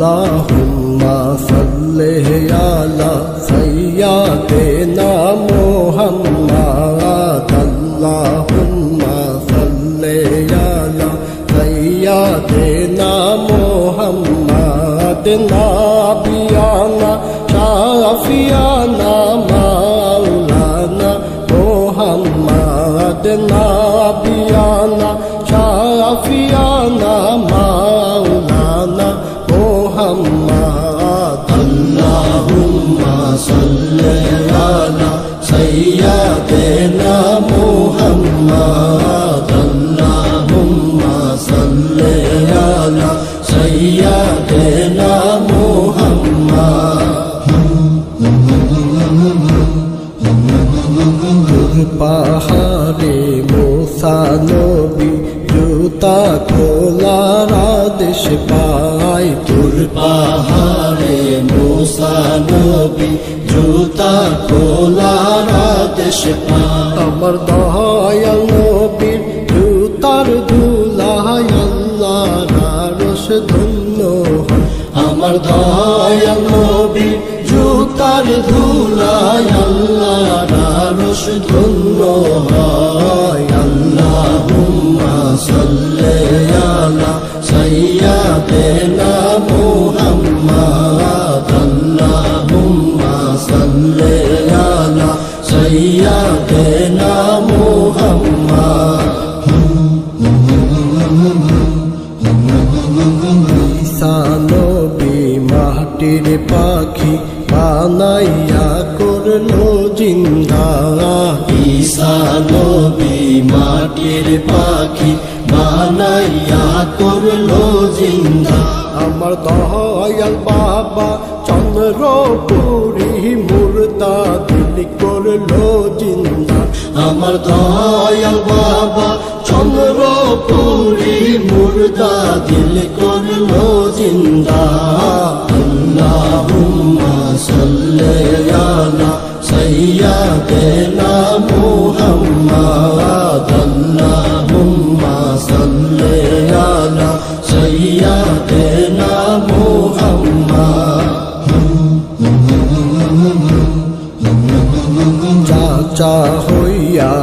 اللهم صل على سيدنا محمد اللهم صل على سيدنا محمد نبينا شافينا مولانا محمد نبينا شافينا مولانا محمد اللهم صل على سيدنا محمد اللهم صل على سيدنا محمد পাহাড়ে মুসা নবী জুতা খোলার আদেশ পায় তোর পাহাড়ে মুসা নবী জুতা খোলার আদেশ পায় আমার দয়াল নবীর জুতার ধুলায় আল্লাহর আরশ ধন্য হয় আমার দয়াল নবীর জুতার ধুলায় আল্লাহর আরশ ধন্য হয় আল্লাহুম্মা সাল্লি আলা সাইয়্যিদিনা মুহাম্মদ আল্লাহুম্মা সাল্লি আলা সাইয়্যিদিনা মুহাম্মদ ঈসা নবী মাটির পাখি বানাইয়া করলো জিন্দা ঈসা নবী মাটির পাখি বানাইয়া করলো জিন্দা আমার দয়াল বাবা চন্দ্রপুরী মুর্দা দিল করলো জিন্দা আমার দয়াল বাবা চন্দ্রপুরী মুর্দা দিল করলো জিন্দা আল্লাহুম্মা সাল্লি আলা সাইয়্যিদিনা মুহাম্মদ আল্লাহুম্মা সাল্লি আলা সাইয়্যিদিনা মুহাম্মদ চাচা হইয়া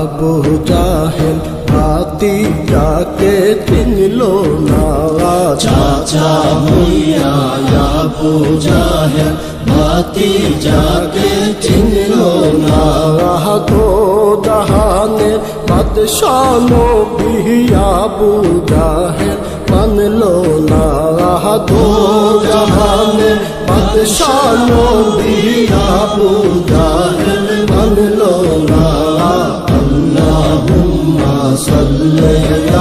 আবু জাহেল ভাতিজাকে চিনল না চাচা হইয়া আবু জাহেল ভাতিজাকে চিনল না তো জাহানের বাদশাহ নবী আবু জাহেল মানল না তো জাহানের বাদশাহ নবী আবু জাহেল মানল না আল্লাহুম্মা সাল্লি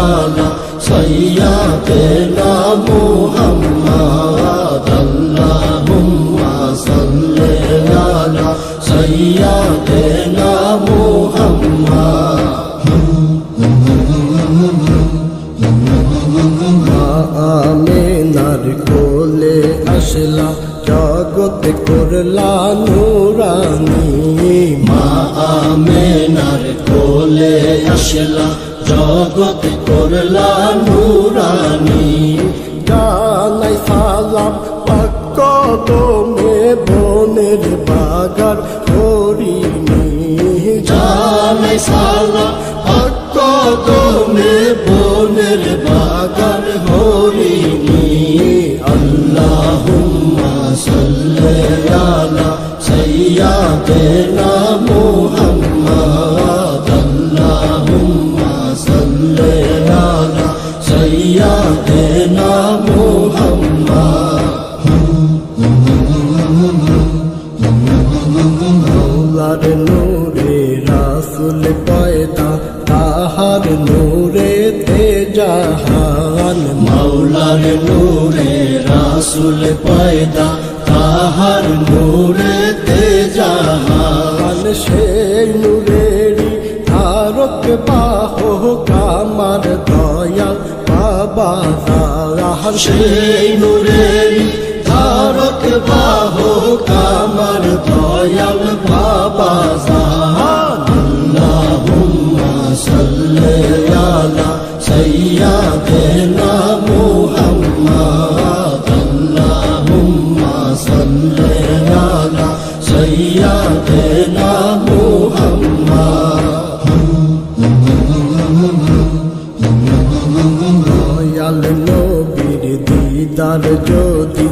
আলা সাইয়্যিদিনা মুহাম্মদ আল্লাহুম্মা সাল্লি আলা সাইয়্যিদিনা মুহাম্মদ আমিনার কোলে আসলা জগৎ করলা নুরানি মা আমিনার কোলে আসলা জগৎ করলা নুরানি জানাই সালাম পাক কদমে বনের বাগার হরিণী জানাই সালাম পাক কদমে বনের বাগার হরিণী আল্লাহুম্মা সাল্লি আলা সাইয়্যিদিনা মুহাম্মদ আল্লাহুম্মা সাল্লি আলা সাইয়্যিদিনা মুহাম্মদ আল্লাহর নূরে রাসূল পয়দা তাহার নূরে তে জাহান মাওলার নূরে রাসূল পয়দা তাহার নূরে তে জাহান সেই নূরেরই ধারক বাহক আমার দয়াল বাবা জাহান সেই নূরেরই ধারক বাহক আমার দয়াল বাবা জাহান আল্লাহুম্মা সাল্লি আলা সাইয়্যিদিনা মুহাম্মদ নবীর দিদার যদি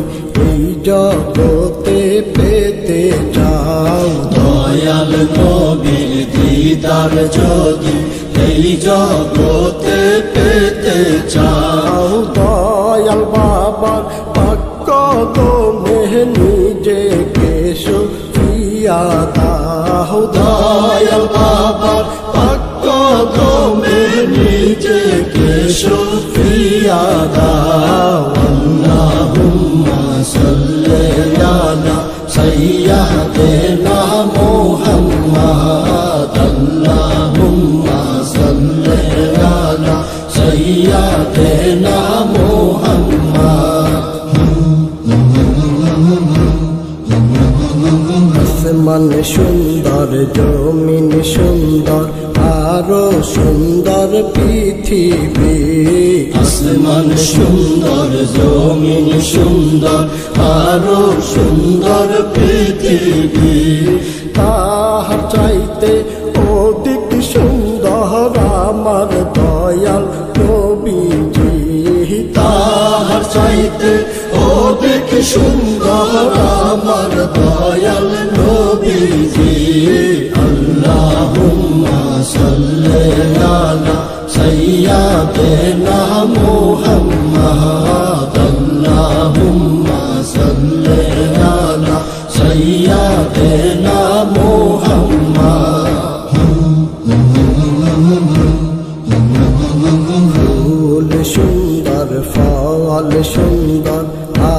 এই জগতে পেতে চাও, দয়াল নবীর দিদার যদি এই জগতে পেতে চাও, দয়াল বাবার পাক কদমে নিজেকে সঁপিয়া দাও, দয়াল বাবার পাক কদমে নিজেকে সঁপিয়া দাও। আল্লাহুম্মা সাল্লি আলা সাইয়্যিদিনা মুহাম্মাদ, আল্লাহুম্মা সাল্লি আলা সাইয়্যিদিনা মুহাম্মাদ। আসমান সুন্দর, জমিন সুন্দর, আরো সুন্দর পৃথিবী। আসমান সুন্দর, জমিন সুন্দর, আরো সুন্দর পৃথিবী। তাহার চাইতে অধিক সুন্দর আমার দয়াল নবীজি, তাহার চাইতে অধিক সুন্দর আমার দয়াল নবীজি। আল্লাহুম্মা সাল্লি আলা সাইয়্যিদিনা মুহাম্মাদ, আল্লাহুম্মা সাল্লি আলা সাইয়্যিদিনা মুহাম্মাদ। ফুল সুন্দর, ফল সুন্দর,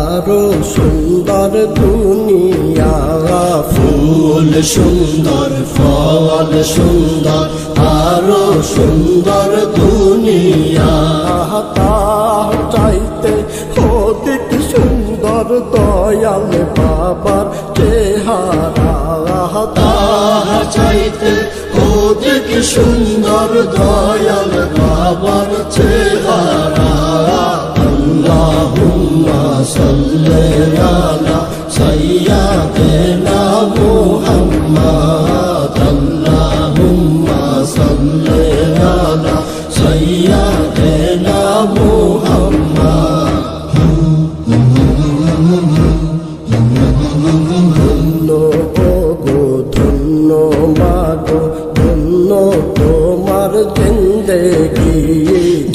আরো সুন্দর দুনিয়া। ফুল সুন্দর, ফল সুন্দর, আরো সুন্দর দুনিয়া। তাহার চাইতে অধিক সুন্দর দয়াল বাবার চেহারা, তাহার চাইতে অধিক সুন্দর দয়াল বাবার চেহারা। আল্লাহুম্মা সাল্লি আলা সাইয়্যিদিনা মুহাম্মাদ, আল্লাহুম্মা সাল্লি আলা সাইয়্যিদিনা মুহাম্মাদ। ধন্য গো ধন্য মাগো, ধন্য তোমার জিন্দেগি।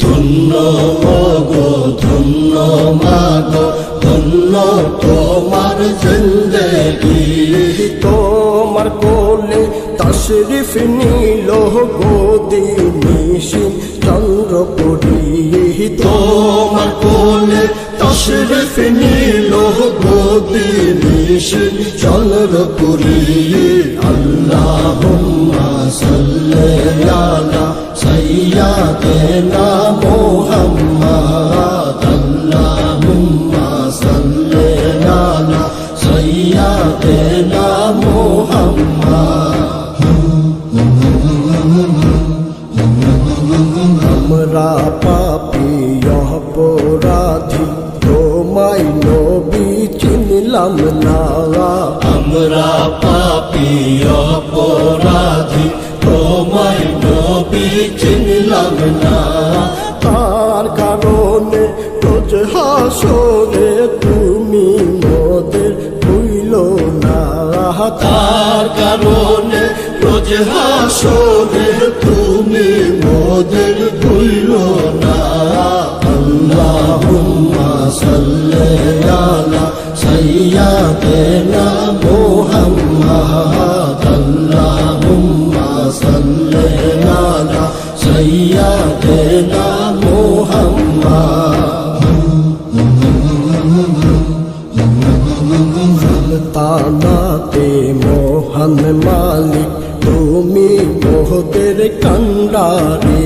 ধন্য গো ধন্য মাগো, ধন্য তোমার জিন্দেগি। তোমার কোলে তশরিফ নিল গোদি নিশিন চন্দ্রপুরী। তোমার কোলে তশরিফ নিল গোদি নিশিন চন্দ্রপুরী। আল্লাহুম্মা সাল্লি আলা সাইয়্যিদিনা মুহাম্মাদ, আল্লাহুম্মা সাল্লি আলা সাইয়্যিদিনা মুহাম্মাদ। আমরা পাপী অপরাধী, তোমায় নবী চিনলাম না। আমরা পাপী অপরাধী, তোমায় নবী চিনলাম না। তার কারণে রোজ হাসরে তুমি মোদের ভুইল না। তার কারণে রোজ হাসরে তুমি মোদের ভুইল না। আল্লাহুম্মা সাল্লি আলা সাইয়্যিদিনা মুহাম্মাদ, আল্লাহুম্মা সাল্লি আলা সাইয়্যিদিনা মুহাম্মাদ। তানাতে মোহন মালিক, তুমি মোহদের কান্ডারি।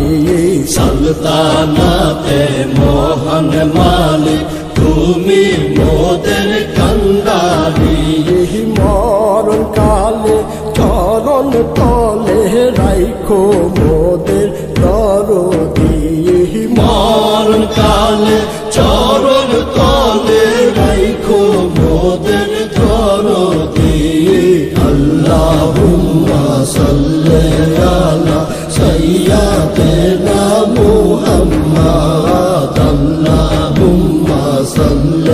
সালতানাতে মোহন মালিক, তুমি মোদের কান্ডারি। মরণ কালে চরণ তলে রাইখো মোদের দরদি। মরণ কালে চরণ তলে রাইখো মোদের দরদি। আল্লাহুম্মা সাল্লি আলা সাইয়্যিদিনা মুহাম্মাদ, আল্লাহুম্মা صل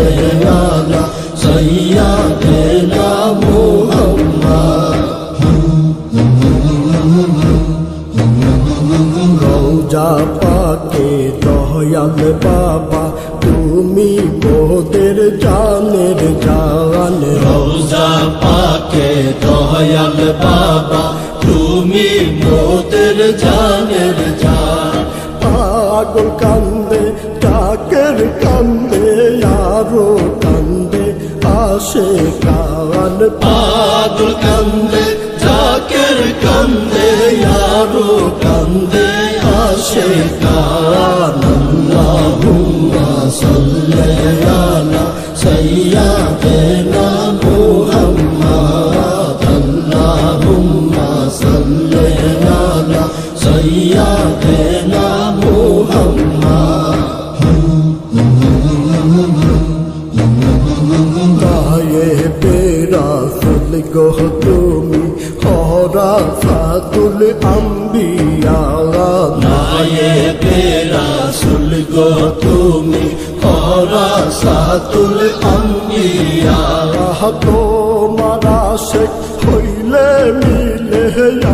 على سيدنا محمد রওজা পাকে দয়াল বাবা তুমি মোদের জানের জান রওজা পাকে দয়াল বাবা তুমি মোদের জানের জান পাগল কান্দে ডাকের কান্দে আরো কান্দে আসে কান পাগল কান্দে জাকের কান্দে আরো কান্দে আসে কান আল্লাহুম্মা সাল্লি আলা সাইয়্যিদিনা মুহাম্মদ আল্লাহুম্মা সাল্লি আলা সাইয়্যিদিনা মুহাম্মদ গায়ে বেরা ফুল গো তুমি হরা ফাতুল আম্বিয়া নায়ে পেরা সুল গো তুমি হরা সাতুল আম্বিয়া তোমার আশিক হইলে মিলে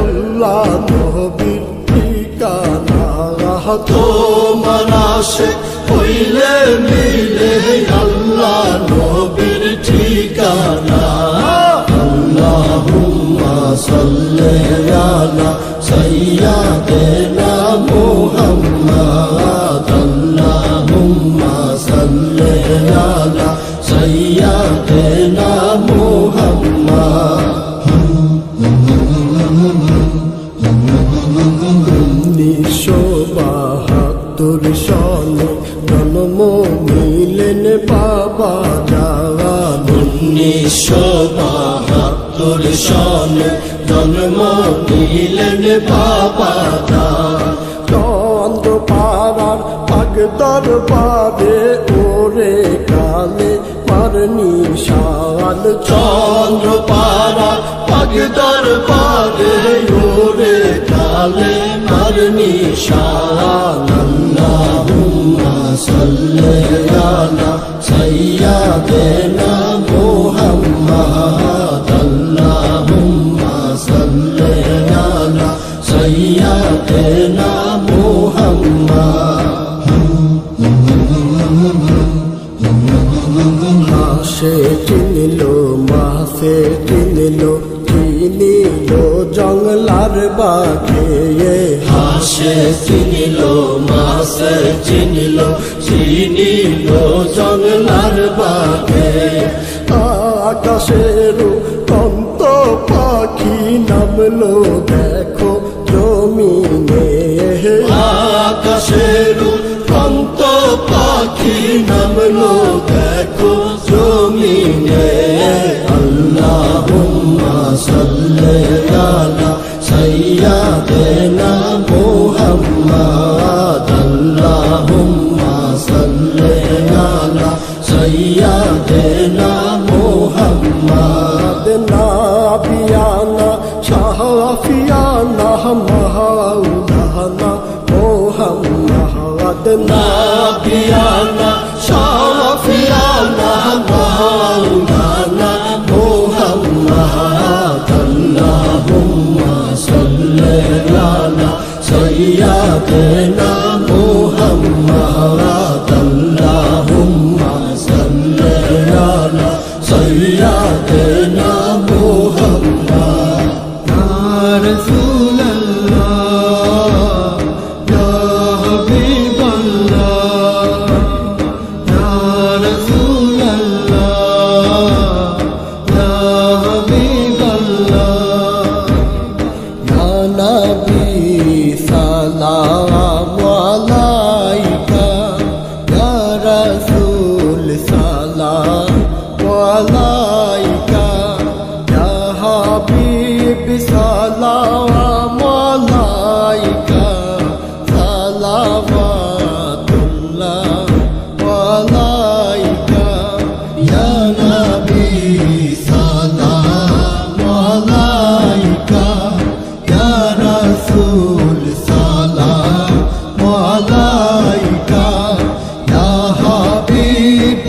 আল্লাহ নবীর ঠিকানা তোমার আশিক হইলে মিলে আল্লাহ নবীর ঠিকানা আল্লাহুম্মা সাল্লি আলা সাইয়্যিদিনা মুহাম্মদ আল্লাহুম্মা সাল্লি আলা সাইয়্যিদিনা মুহাম্মদ বাহাত্তর সনে জন্ম নিলেন বাবা জান 1972 সনে জন্ম নিলেন বাবা জান চন্দ্র পাড়ার পাগ দরবারে ওরে কালে মার নিশান চন্দ্র পারা পাগ দরবারে ওরে কালে মার নিশান আল্লাহুম্মা সাল্লি আলা সাইয়্যিদিনা মুহাম্মদ আল্লাহুম্মা সাল্লি আলা সাইয়্যিদিনা মুহাম্মদ মাসে চিনিল মাসে চিনিল চিনিল জঙ্গলার বাঘে হাসে চিনিল মাসে চিনিল চিনিল জঙ্গলার বাঘে আকাশের কন্ত পাখি নামলো দেখো জমিনে আকাশের কন্ত পাখি নামলো দেখো জমিনে আল্লাহুম্মা সাল্লি আলা সাইয়্যিদিনা মুহাম্মদ আল্লাহুম্মা সাল্লি আলা সাইয়্যিদিনা মুহাম্মদ নাবিয়ানা শাহফিয়ানা মাওলানা মোহাম্মদ নাবিয়ানা শাফিয়ানা মাওলানা মুহাম্মদ আল্লাহুম্মা সাল্লি আলা সাইয়্যিদিনা মুহাম্মদ আল্লাহুম্মা সাল্লি আলা সাইয়্যিদিনা মুহাম্মদ ইয়া রাসূলুল্লাহ ইয়া হাবিবাল্লাহ ইয়া রাসূলুল্লাহ ইয়া হাবিবাল্লাহ ইয়া নবী সালামু আলাইকা ইয়া রাসূল সালামু আলাইকা ইয়া হাবিব সালামু আলাইকা সালাওয়াতুল্লাহ আলাইকা ইয়া নবী সালামু আলাইকা ইয়া রাসূল সালামু আলাইকা ইয়া হাবিব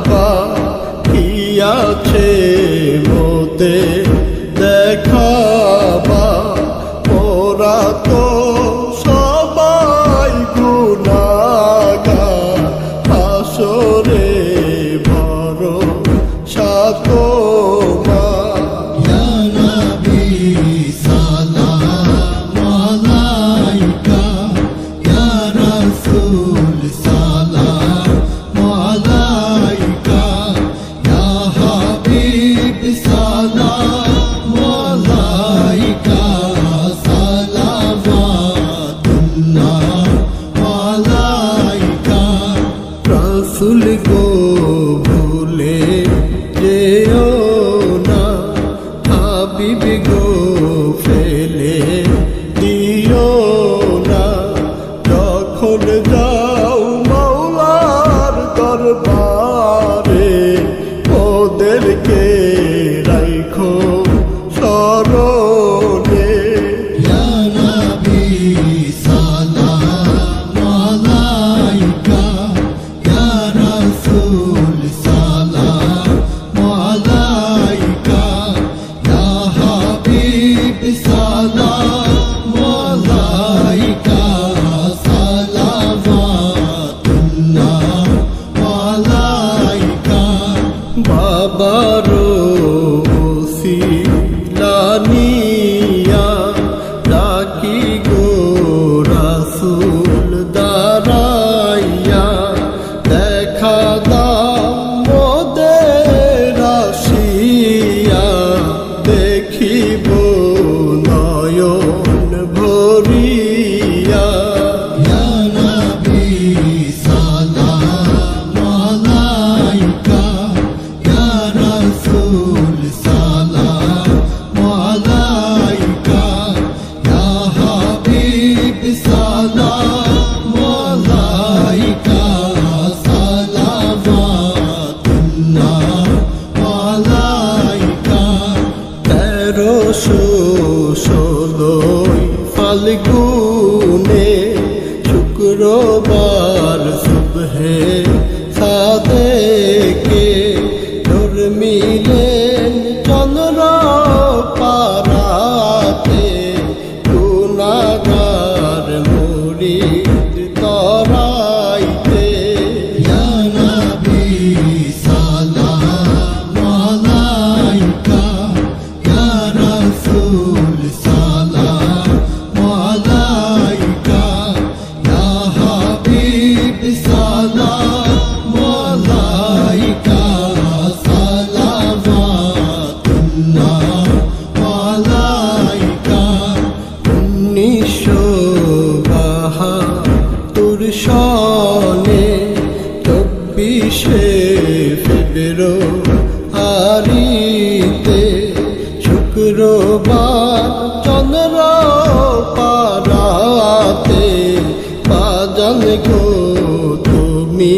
বাকি আছে মোতে দেখাবা, ওরা তো সবাই গুনাহগার, হাসরে ভরসা তোমার। ইয়া নবী সালাম আলাইকা, ইয়া রাসূল সালাম আলাইকা, ইয়া হাবিব সালাম আলাইকা, সালাওয়াতুল্লাহ আলাইকা। রাসূল গো ভুলে যেও না, হাবিব গো ফেলে দিও না, যখন যাও মাওলার দরবারে ওদেরকে রাখো স্মরণে। ইয়া নবী সালাম আলাইকা, ইয়া রাসূল সালাম আলাইকা, ইয়া হাবিব সালাম আলাইকা, সালাওয়াতুল্লাহ আলাইকা। বাবারো সিলানিয়া ডাকি গো রাসূল দাঁড়াইয়া, দেখা দাও মোদের আসিয়া, দেখিব নয়ন ভরিয়া। ইয়া নবী সালাম আলাইকা, ইয়া রাসূল সালাম আলাইকা, ইয়া হাবিব সালাম আলাইকা, সালাওয়াতুল্লাহ আলাইকা। 1316 ফাল্গুনে শুক্রবার সুবহে সাদেকে ধর্মিলেন চন্দ্র পারাতে, গুনাহগার মুরিদ তরাইতে। ইয়া নবী সালাম আলাইকা, ইয়া রাসূল সালাম আলাইকা, ইয়া হাবিব সালাম আলাইকা, সালাওয়াতুল্লাহ আলাইকা। 1972 সনে 24শে ফেব্রুয়ারিতে শুক্রবার চন্দ্র পারাতে, বাজান গো তুমি